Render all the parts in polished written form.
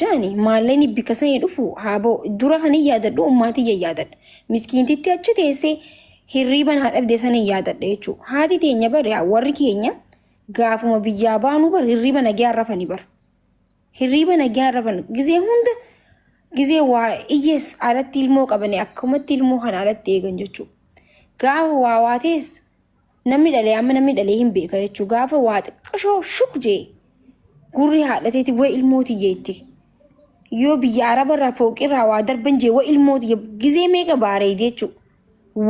jaani maalleen bikkasan dhufu haabo dura kan yaadadhu ummati yaadad miskiintitti achi teessee hirriban haadhabde san yaadadha jechuudha haati teenya bare warri keenya gaafuma biyyaa baanu bar hirriba nagaa rafani bar hirriba nagaa rafan gizee hunda gizee waa iyyees alatti ilmoo qabane akkumatti ilmoo kan alatti eegan jechuudha gaafa waa waatees namni dhalee amma namni dhalee hin beeka jechuudha gaafa waa xiqqashoo shukjee gurri haadhateeti waa ilmooti jeetti yoo biyya arabarraa fooqirraa waa darban jee waa ilmooti gizee meeqa baaree jechuudha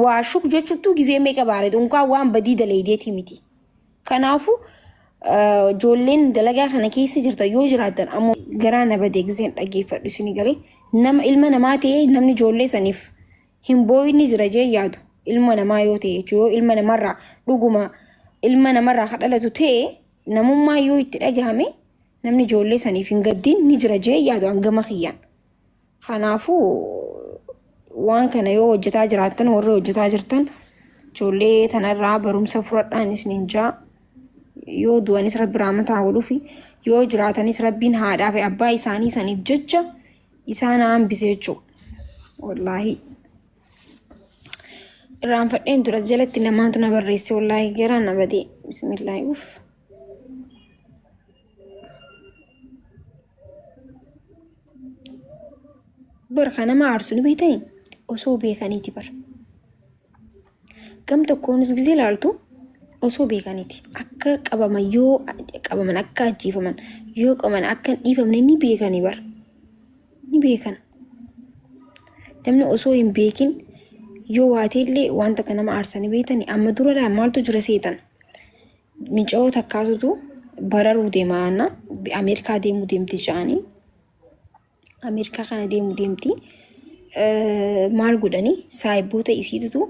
waa shuk jechuutu gizee meeqa baaree dunkaa waan badii dalee deeti miti kanaafu joolleen dalagaa kana keessa jirta yoo jiraatan ammoo garaa nabadee gizeen dhageeffadhu isini galee nama ilma namaa ta'ee namni joollee saniif hin booyinni jira jee yaadu ilma namaa yoo ta'e yoo ilma namarraa dhuguma ilma namarraa kadhalatu ta'e namummaa yoo itti dhagahame namni joollee saniif hin gaddiin ni jira jee yaadu hangama kiyyaan kanaafu waan kana yoo hojjetaa jiraatan warri hojjetaa jirtan joollee tanarraa barumsa fudhadhaan isiniin jaa yoo du'anis rabbi rahmataa godhuufi yoo jiraatanis rabbiin haadhaa fi abbaa isaanii saniif jecha isaan hambise jechuudha wallaahi irraanfadheen dura jalatti namaatu na barreesse wallaahi garaan na badee bismillaahi uff bar kanama aarsu ni beekanii osoo beekaniiti bar gam tokkoonis gizee laaltu osoo beekaniiti akka qabaman yoo qabaman akka ajjeefaman yoo qabaman akka dhiifamne ni beekanii bar ni beekan namni osoo hin beekin yoo waateellee wanta kanama aarsanii beekanii amma dura maaltu jira seetan mincoo takkaatutu bararuu deemaana Ameerikaa deemuu deemti jaanii Ameerikaa kana deemti maal godhanii saayiboota isiitutu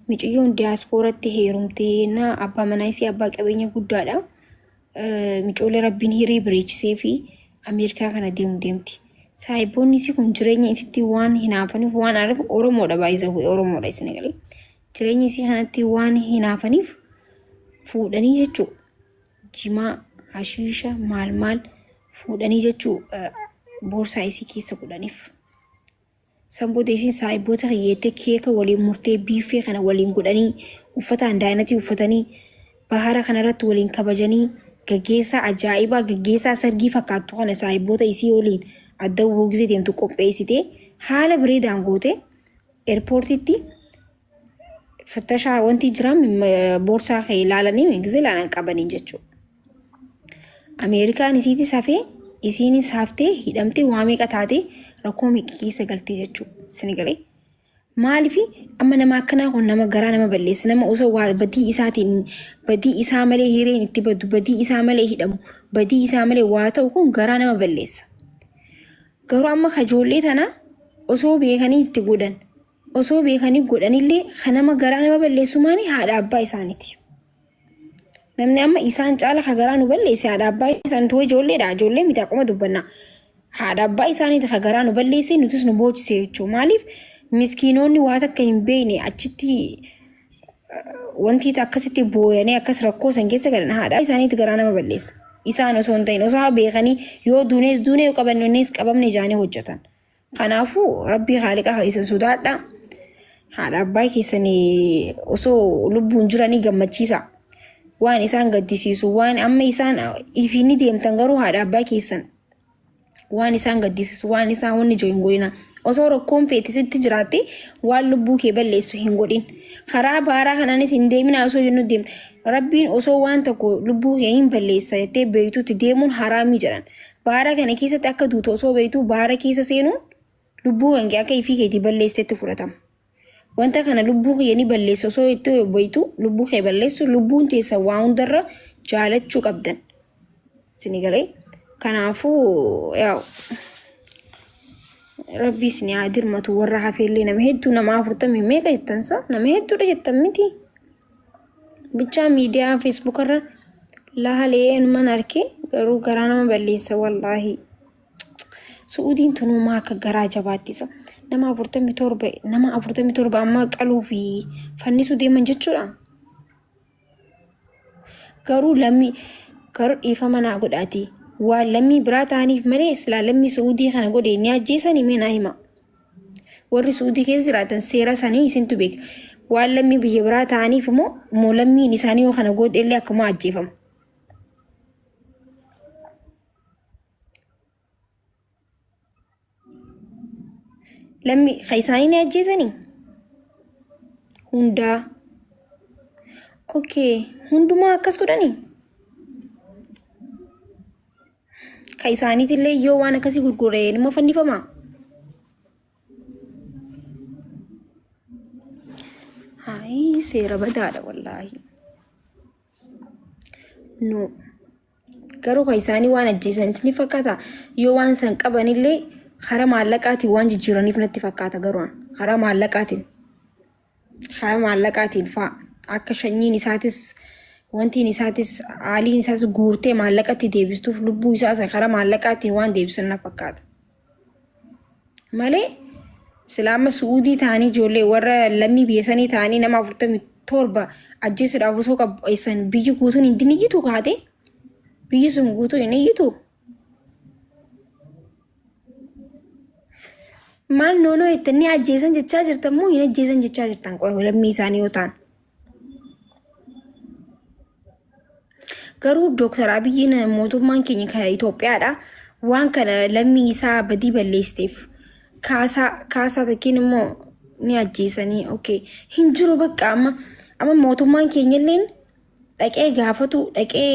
miciyyoon diyaasporatti heerumtee na abbaa manaa isii abbaa qabeenya guddaadha micoolee rabbiin hiree bireechisee fi Ameerikaa kana deemti saayiboonni isii kun jireenya isitti waan hinaafaniif waan arab Oromoodha baay'ee Oromoodha isin galee jireenya isii kanatti waan hinaafaniif fuudhanii jechuu jimaa hashiisha maal fuudhanii jechuu boorsaa isii keessa godhaniif samboota isiin saayiboota hiyyeettee keeka waliin murtee biifee kana waliin godhanii uffata handaayinatii uffatanii bahara kanarratti waliin kabajanii gaggeessaa ajaa'ibaa gaggeessaa sargii fakkaattu kana saayiboota isii waliin adda gisee deemtu qopheessitee haala bareedaan goote eerpoortiitti fattashaa wanti jiran boorsaa kee ilaalanii gisee laalan qabanii jechuudha. Ameerikaan isiitti safee isiinis haftee hidhamtee waa meeqa taate rakkoo meeqa keessa galtee jechuudha sinigalee maaliif amma nama akkanaa kun nama garaa nama balleessa nama osoo waa badii isaatiin badii isaa malee hireen itti baddu badii isaa malee hidhamu badii isaa malee waa ta'u kun garaa nama balleessa garuu amma kajoollee tana osoo beekanii itti godhan osoo beekanii godhanillee kanama garaa nama balleessu maani haadha abbaa isaaniiti namni amma isaan caala kagaraa nu balleesse haadha abbaa isaaniiti way ijoolleedha ijoollee miti akkuma dubbanna haadha abbaa isaaniiti kagaraa nu balleesse nutis nu boochisee jechuudha maaliif miskiinoonni waa takka hin beekne achitti wanti akkasitti booyanii akkas rakkoo san keessa galan haadha isaaniiti garaa nama balleessa isaan osoo hin ta'in osoo beekanii yoo duunees duunee yoo qabannees qabamne jaanii hojjetan kanaafuu rabbii haaliqa isa sodaadha haadha abbaa keessanii osoo lubbuun jiranii gammachiisa waan isaan gaddisiisu waan amma isaan ifiini deemtan garuu haadha abbaa keessan waan isaan gaddisiisu waan isaan wanni joo hin godhina osoo rakkoon feetisitti jiraate waan lubbuu kee balleessu hin godhin karaa baaraa kanaanis hin deemina osoo jennu deemna rabbiin osoo waan tokko lubbuu kee hin balleessa jettee beektutti deemuun haraamii jedhan baaraa kana keessatti akka duutu osoo beektu baara keessa seenuun lubbuu kan akka ifii keetii balleessetti fudhatama wanta kana lubbuu kee ni balleessa osoo itti beektu lubbuu kee balleessu lubbuun teessa waa hundarra jaalachuu qabdan sinigalee kanaafuu yaa rabbi isni adirmatu warra hafeellee nama hedduu nama 40 meeqa jettansa nama hedduudha jettan miti bicha miidiyaa Facebook irra laalee man arke garuu garaa nama balleessa wallahi Suudiin tunumaa akka garaa jabaattisa nama 47 amma qaluu fi fannisu deeman jechuudha garuu lammi garuu dhiifama naa godhaati ولمي براتاني في ملي إسلا لمي سعودي خنا قولي إني أجيساني من أهما وري سعودي كيزراتن سيرا ساني سنتو بيك ولمي بيجي براتاني مو لمي نساني وخنا قول إلي أكما أجيفم لمي خيساني أجيساني هندا أوكي هندو ما أكس كداني خيساني تلي يو وانا كسي غرغورين ما فني فما هاي سيرا بدادا والله نو garuu kan isaanii waan ajjeesanis ni fakkaata yoo waan san qaban illee karaa maallaqaatiin waan jijjiiraniif natti fakkaata garuu karaa maallaqaatiin fa'a akka shanyiin isaatis wantiin isaatis haaliin isaas guurtee maallaqatti deebistuuf lubbuu isaas karaa maallaqaatiin waan deebisan na fakkaata malee islaama suudii ta'anii ijoollee warra lammii biyyasanii ta'anii nama 47 ajjeesuudhaaf osoo qabaisan biyyi guutuun hin diniyyitu kaate biyyi sun guutuu hin iyyitu maal noonoo ittanii ajjeesan jechaa jirtan moo hin ajjeesan jechaa jirtan qoy lammii isaanii yoo ta'an garuu Dr. Abiyyiin mootummaan keenya kan Itoophiyaadha waan kana lammii isaa badii balleesteef kaasaa takkiin immoo ni ajjeesanii okay hin jiru bakka amma mootummaan keenya illeen dhaqee gaafatu dhaqee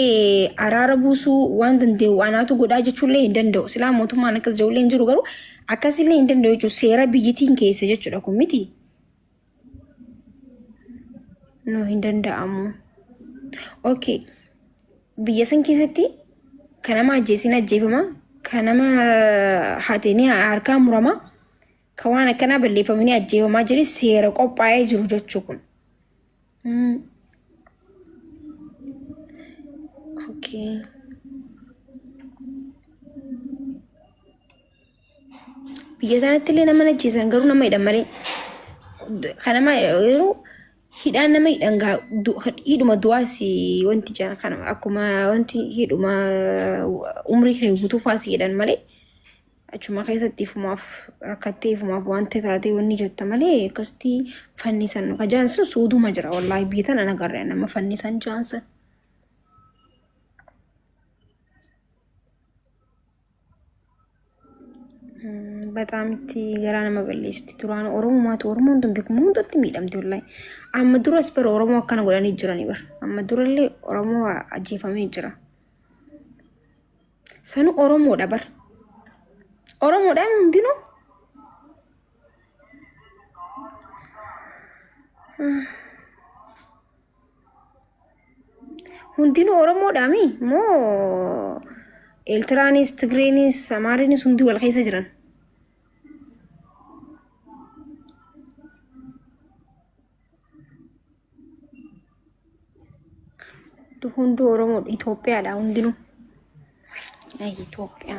araara buusuu waan dandeewu anaatu godhaa jechuullee hin danda'u silaa mootummaan akkas jawullee hin jiru garuu akkasillee hin danda'u jechuun seera biyyattiin keessa jechuudha kun miti no hin danda'amu okay biyya san keessatti kanama ajjeesin ajjeefama kanama haatanii harkaa murama kan waan akkanaa balleeffamanii ajjeefamaa jiru seera qophaa'ee jiru jechuu kun okay biyya sanatti illee nama ajjeesan garuu nama hidhan malee kanama yeroo hidhaan nama hidhuma du'aasi wanti jaan kana akkuma wanti hidhuma umrii kee guutuufaasi hidhan malee achuma keessatti ifumaaf rakkattee ifumaaf wanta taatee wanni jetta malee akkasti fannisan ka jaansan suuduma jira wallaahi biyya tana nagarree nama fannisan jaansan በጣም ገራና መበለስቲ ቱራን ኦሮሞ ማት ኦሮሞ እንደም ቢኩ ሙንደት ሚደምቲ ወላይ አመዱረስ በር ኦሮሞ አካና ጎዳኒ ይጅራኒ በር አመዱረሌ ኦሮሞ አጂፋሜ ይጅራ ሰኑ ኦሮሞ ዳበር ኦሮሞ ዳም እንዲኖ ሁንዲኖ ኦሮሞ ዳሚ ሞ ኤልትራኒስ ትግሬኒስ አማሪኒስ ሁንዲ ወልኸይሰ ጅራን ሁንዱ ኦሮሞ ኢትዮጵያ ዳ ሁንዲኑ አይ ኢትዮጵያ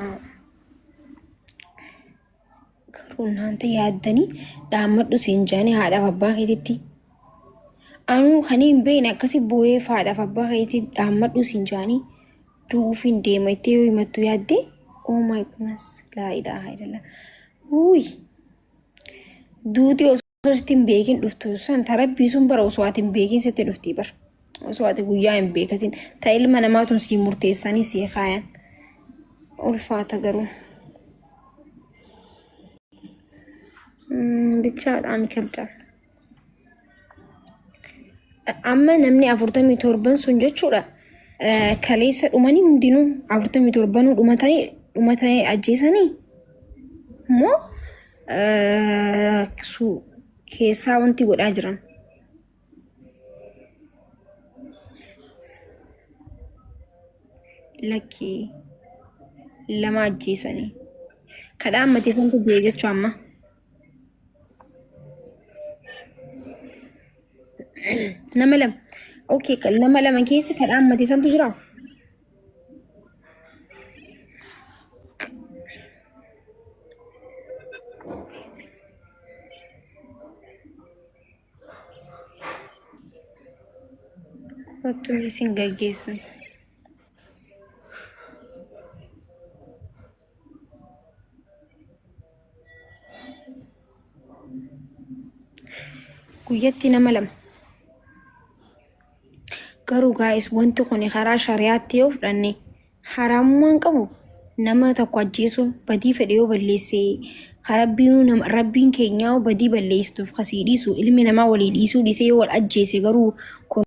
ከሩ እናንተ ያደኒ ዳመዱ ሲንጃኒ ሃዳ አባ ከይቲ አኑ ከኒም በይና ከሲ ቦዬ ፋዳ አባ ከይቲ ዳመዱ ሲንጃኒ ዱፊን ደመቴ ይመቱ ያደ ኦ ማይ ጉድነስ ላ ኢላሃ ኢላላ ውይ ዱቲ ኦሶስቲን ቤኪን ዱፍቱ ሰን ተረቢሱን በረው ሷቲን ቤኪን ሰተ ዱፍቲ በር ሷቲ ጉያ እም ቤከቲን ታይል ማናማቱን ሲ ሙርቴሳኒ ሲ ኻያን ኡልፋታ ገሩ ብቻ በጣም ይከብዳል አመ ነምኒ አፉርተሚ ቶርበን ሱንጀቹራ ከሌሰ ዱማኒ ሁንዲኑ አፍርተሚ ቶርበኑ ዱመታኒ አጄሰኒ ሞ ሱ ኬሳ ወንቲ ጎዳ ጅራን ለኪ ለማ አጄሰኒ ከዳም መቴሰንቱ ጄጀቹ አማ ነመለም ኦኬ ነመለም ኬስ ከዳም መቴሰንቱ ጅራ ወጡ ሲንገጌስ guyyatti nama lama. Garuu gaa'is wanti kun karaa shariyaatti yoo fudhanne haramummaan qabu nama tokko ajjeesuun badii fedhe yoo balleessee rabbiin keenya badii balleessuuf kasii dhiisu ilmi namaa walii dhiisuu dhiisee yoo wal ajjeese garuu kun